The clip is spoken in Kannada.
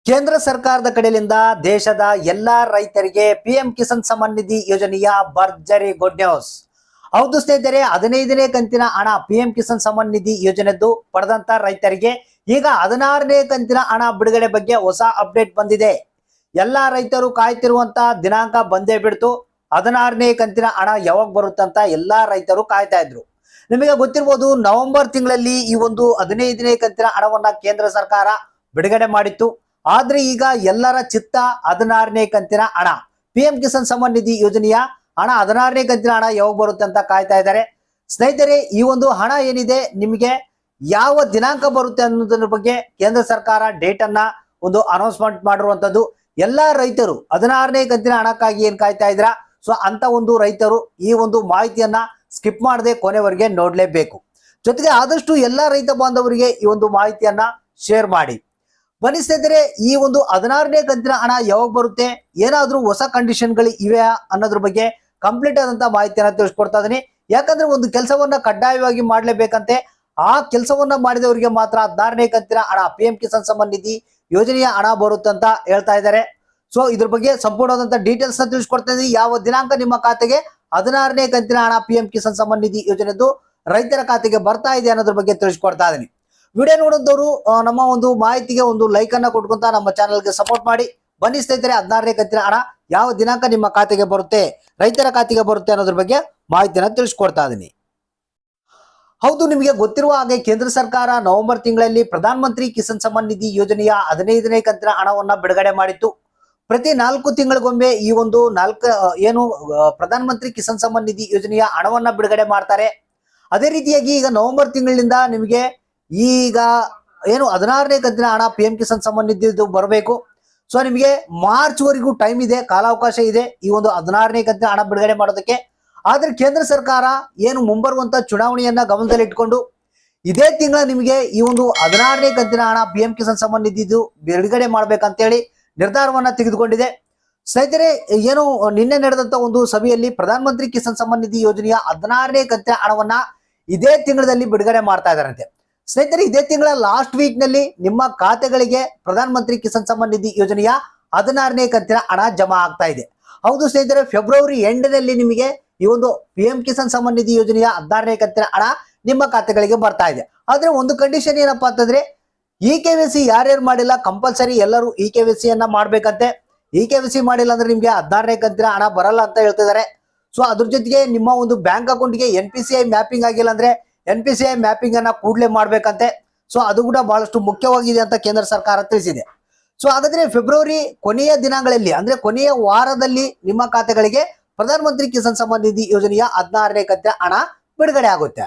ಕೇಂದ್ರ ಸರ್ಕಾರದ ಕಡೆಯಿಂದ ದೇಶದ ಎಲ್ಲಾ ರೈತರಿಗೆ ಪಿಎಂ ಕಿಸಾನ್ ಸಮ್ಮಾನ್ ನಿಧಿ ಯೋಜನೆಯ ಭರ್ಜರಿ ಗುಡ್ ನ್ಯೂಸ್. ಹೌದು ಸ್ನೇಹಿತರೆ, 15ನೇ ಕಂತಿನ ಹಣ ಪಿಎಂ ಕಿಸಾನ್ ಸಮ್ಮಾನ್ ನಿಧಿ ಯೋಜನೆದ್ದು ಪಡೆದಂತ ರೈತರಿಗೆ ಈಗ 16ನೇ ಕಂತಿನ ಹಣ ಬಿಡುಗಡೆ ಬಗ್ಗೆ ಹೊಸ ಅಪ್ಡೇಟ್ ಬಂದಿದೆ. ಎಲ್ಲಾ ರೈತರು ಕಾಯ್ತಿರುವಂತ ದಿನಾಂಕ ಬಂದೇ ಬಿಡ್ತು. 16ನೇ ಕಂತಿನ ಹಣ ಯಾವಾಗ ಬರುತ್ತಂತ ಎಲ್ಲಾ ರೈತರು ಕಾಯ್ತಾ ಇದ್ರು. ನಿಮಗೆ ಗೊತ್ತಿರಬಹುದು, ನವೆಂಬರ್ ತಿಂಗಳಲ್ಲಿ ಈ ಒಂದು 15ನೇ ಕಂತಿನ ಹಣವನ್ನ ಕೇಂದ್ರ ಸರ್ಕಾರ ಬಿಡುಗಡೆ ಮಾಡಿತ್ತು. ಆದ್ರೆ ಈಗ ಎಲ್ಲರ ಚಿತ್ತ 16ನೇ ಕಂತಿನ ಹಣ ಪಿಎಂ ಕಿಸಾನ್ ಸಮ್ಮಾನ್ ನಿಧಿ ಯೋಜನೆಯ ಹಣ 16ನೇ ಕಂತಿನ ಹಣ ಯಾವಾಗ ಬರುತ್ತೆ ಅಂತ ಕಾಯ್ತಾ ಇದ್ದಾರೆ. ಸ್ನೇಹಿತರೆ, ಈ ಒಂದು ಹಣ ಏನಿದೆ ನಿಮಗೆ ಯಾವ ದಿನಾಂಕ ಬರುತ್ತೆ ಅನ್ನೋದ್ರ ಬಗ್ಗೆ ಕೇಂದ್ರ ಸರ್ಕಾರ ಡೇಟ್ ಅನ್ನ ಒಂದು ಅನೌನ್ಸ್ಮೆಂಟ್ ಮಾಡಿರುವಂತದ್ದು. ಎಲ್ಲಾ ರೈತರು 16ನೇ ಕಂತಿನ ಹಣಕ್ಕಾಗಿ ಏನ್ ಕಾಯ್ತಾ ಇದ್ರ, ಸೊ ಅಂತ ಒಂದು ರೈತರು ಈ ಒಂದು ಮಾಹಿತಿಯನ್ನ ಸ್ಕಿಪ್ ಮಾಡದೆ ಕೊನೆವರೆಗೆ ನೋಡ್ಲೇಬೇಕು. ಜೊತೆಗೆ ಆದಷ್ಟು ಎಲ್ಲಾ ರೈತ ಬಾಂಧವರಿಗೆ ಈ ಒಂದು ಮಾಹಿತಿಯನ್ನ ಶೇರ್ ಮಾಡಿ. ಬನ್ನಿ ಸ್ನೇಹಿತರೆ, ಈ ಒಂದು 16ನೇ ಕಂತಿನ ಹಣ ಯಾವಾಗ ಬರುತ್ತೆ, ಏನಾದ್ರೂ ಹೊಸ ಕಂಡೀಷನ್ಗಳು ಇವೆ ಅನ್ನೋದ್ರ ಬಗ್ಗೆ ಕಂಪ್ಲೀಟ್ ಆದಂತ ಮಾಹಿತಿಯನ್ನ ತಿಳಿಸ್ಕೊಡ್ತಾ ಇದೀನಿ. ಯಾಕಂದ್ರೆ ಒಂದು ಕೆಲಸವನ್ನ ಕಡ್ಡಾಯವಾಗಿ ಮಾಡ್ಲೇಬೇಕಂತೆ. ಆ ಕೆಲಸವನ್ನ ಮಾಡಿದವರಿಗೆ ಮಾತ್ರ 16ನೇ ಕಂತಿನ ಹಣ ಪಿಎಂ ಕಿಸಾನ್ ಸಮ್ಮಾನ್ ನಿಧಿ ಯೋಜನೆಯ ಹಣ ಬರುತ್ತೆ ಅಂತ ಹೇಳ್ತಾ ಇದ್ದಾರೆ. ಸೊ ಇದ್ರ ಬಗ್ಗೆ ಸಂಪೂರ್ಣವಾದಂತ ಡೀಟೇಲ್ಸ್ ನ ತಿಳಿಸ್ಕೊಡ್ತಾ ಇದೀನಿ. ಯಾವ ದಿನಾಂಕ ನಿಮ್ಮ ಖಾತೆಗೆ 16ನೇ ಕಂತಿನ ಹಣ ಪಿಎಂ ಕಿಸಾನ್ ಸಮ್ಮಾನ್ ನಿಧಿ ಯೋಜನೆದು ರೈತರ ಖಾತೆಗೆ ಬರ್ತಾ ಇದೆ ಅನ್ನೋದ್ರ ಬಗ್ಗೆ ತಿಳಿಸ್ಕೊಡ್ತಾ ಇದೀನಿ. ವಿಡಿಯೋ ನೋಡಿದವರು ನಮ್ಮ ಒಂದು ಮಾಹಿತಿಗೆ ಒಂದು ಲೈಕ್ ಅನ್ನ ಕೊಟ್ಕೊಂತ ನಮ್ಮ ಚಾನಲ್ಗೆ ಸಪೋರ್ಟ್ ಮಾಡಿ. ಬನ್ನಿ ಸ್ನೇಹಿತರೆ, 16ನೇ ಕಂತಿನ ಹಣ ಯಾವ ದಿನಾಂಕ ನಿಮ್ಮ ಖಾತೆಗೆ ಬರುತ್ತೆ, ರೈತರ ಖಾತೆಗೆ ಬರುತ್ತೆ ಅನ್ನೋದ್ರ ಬಗ್ಗೆ ಮಾಹಿತಿಯನ್ನ ತಿಳಿಸ್ಕೊಡ್ತಾ ಇದೀನಿ. ಹೌದು, ನಿಮಗೆ ಗೊತ್ತಿರುವ ಹಾಗೆ ಕೇಂದ್ರ ಸರ್ಕಾರ ನವೆಂಬರ್ ತಿಂಗಳಲ್ಲಿ ಪ್ರಧಾನ ಮಂತ್ರಿ ಕಿಸಾನ್ ಸಮ್ಮಾನ್ ನಿಧಿ ಯೋಜನೆಯ 15ನೇ ಕಂತಿನ ಹಣವನ್ನ ಬಿಡುಗಡೆ ಮಾಡಿತ್ತು. ಪ್ರತಿ 4 ತಿಂಗಳಿಗೊಮ್ಮೆ ಈ ಒಂದು ಪ್ರಧಾನ ಮಂತ್ರಿ ಕಿಸಾನ್ ಸಮ್ಮಾನ್ ನಿಧಿ ಯೋಜನೆಯ ಹಣವನ್ನ ಬಿಡುಗಡೆ ಮಾಡ್ತಾರೆ. ಅದೇ ರೀತಿಯಾಗಿ ಈಗ ನವೆಂಬರ್ ತಿಂಗಳಿಂದ ನಿಮಗೆ ಈಗ 16ನೇ ಕಂತಿನ ಹಣ ಪಿಎಂ ಕಿಸಾನ್ ಸಮ್ಮಾನ್ ನಿಧಿ ಬರಬೇಕು. ಸೊ ನಿಮಗೆ ಮಾರ್ಚ್ ವರೆಗೂ ಟೈಮ್ ಇದೆ, ಕಾಲಾವಕಾಶ ಇದೆ ಈ ಒಂದು 16ನೇ ಕಂತಿನ ಹಣ ಬಿಡುಗಡೆ ಮಾಡೋದಕ್ಕೆ. ಆದ್ರೆ ಕೇಂದ್ರ ಸರ್ಕಾರ ಮುಂಬರುವಂತ ಚುನಾವಣೆಯನ್ನ ಗಮನದಲ್ಲಿ ಇಟ್ಕೊಂಡು ಇದೇ ತಿಂಗಳ ನಿಮಗೆ ಈ ಒಂದು 16ನೇ ಕಂತಿನ ಹಣ ಪಿಎಂ ಕಿಸಾನ್ ಸಮ್ಮಾನ್ ನಿಧಿದು ಬಿಡುಗಡೆ ಮಾಡ್ಬೇಕಂತೇಳಿ ನಿರ್ಧಾರವನ್ನ ತೆಗೆದುಕೊಂಡಿದೆ. ಸ್ನೇಹಿತರೆ, ನಿನ್ನೆ ನಡೆದಂತ ಒಂದು ಸಭೆಯಲ್ಲಿ ಪ್ರಧಾನ ಮಂತ್ರಿ ಕಿಸಾನ್ ಸಮ್ಮಾನ್ ನಿಧಿ ಯೋಜನೆಯ 16ನೇ ಕಂತಿನ ಹಣವನ್ನ ಇದೇ ತಿಂಗಳಲ್ಲಿ ಬಿಡುಗಡೆ ಮಾಡ್ತಾ ಇದ್ದಾರಂತೆ. ಸ್ನೇಹಿತರೆ, ಇದೇ ತಿಂಗಳ ಲಾಸ್ಟ್ ವೀಕ್ ನಲ್ಲಿ ನಿಮ್ಮ ಖಾತೆಗಳಿಗೆ ಪ್ರಧಾನ ಮಂತ್ರಿ ಕಿಸಾನ್ ಸಮ್ಮಾನ್ ನಿಧಿ ಯೋಜನೆಯ 16ನೇ ಕಂತಿನ ಹಣ ಜಮಾ ಆಗ್ತಾ ಇದೆ. ಹೌದು ಸ್ನೇಹಿತರೆ, ಫೆಬ್ರವರಿ ಎಂಡ್ನಲ್ಲಿ ನಿಮಗೆ ಈ ಒಂದು ಪಿಎಂ ಕಿಸಾನ್ ಸಮ್ಮಾನ್ ನಿಧಿ ಯೋಜನೆಯ 16ನೇ ಕಂತಿನ ಹಣ ನಿಮ್ಮ ಖಾತೆಗಳಿಗೆ ಬರ್ತಾ ಇದೆ. ಆದ್ರೆ ಒಂದು ಕಂಡೀಷನ್ ಏನಪ್ಪಾ ಅಂತಂದ್ರೆ, ಇ-KYC ಯಾರ್ಯಾರು ಮಾಡಿಲ್ಲ ಕಂಪಲ್ಸರಿ ಎಲ್ಲರೂ ಇ-KYC ಅನ್ನ ಮಾಡ್ಬೇಕಂತೆ. ಇ-KYC ಮಾಡಿಲ್ಲ ಅಂದ್ರೆ ನಿಮ್ಗೆ 16ನೇ ಕಂತಿನ ಹಣ ಬರಲ್ಲ ಅಂತ ಹೇಳ್ತಿದ್ದಾರೆ. ಸೊ ಅದ್ರ ಜೊತೆಗೆ ನಿಮ್ಮ ಒಂದು ಬ್ಯಾಂಕ್ ಅಕೌಂಟ್ಗೆ NPCI ಮ್ಯಾಪಿಂಗ್ ಆಗಿಲ್ಲ ಅಂದ್ರೆ NPCI ಮ್ಯಾಪಿಂಗ್ ಅನ್ನ ಕೂಡಲೇ ಮಾಡ್ಬೇಕಂತೆ. ಸೊ ಅದು ಕೂಡ ಬಹಳಷ್ಟು ಮುಖ್ಯವಾಗಿದೆ ಅಂತ ಕೇಂದ್ರ ಸರ್ಕಾರ ತಿಳಿಸಿದೆ. ಸೊ ಹಾಗಾದ್ರೆ ಫೆಬ್ರವರಿ ಕೊನೆಯ ದಿನಗಳಲ್ಲಿ ಅಂದ್ರೆ ಕೊನೆಯ ವಾರದಲ್ಲಿ ನಿಮ್ಮ ಖಾತೆಗಳಿಗೆ ಪ್ರಧಾನ ಮಂತ್ರಿ ಕಿಸಾನ್ ಸಮ್ಮಾನ್ ನಿಧಿ ಯೋಜನೆಯ 16ನೇ ಕಂತಿನ ಹಣ ಬಿಡುಗಡೆ ಆಗುತ್ತೆ.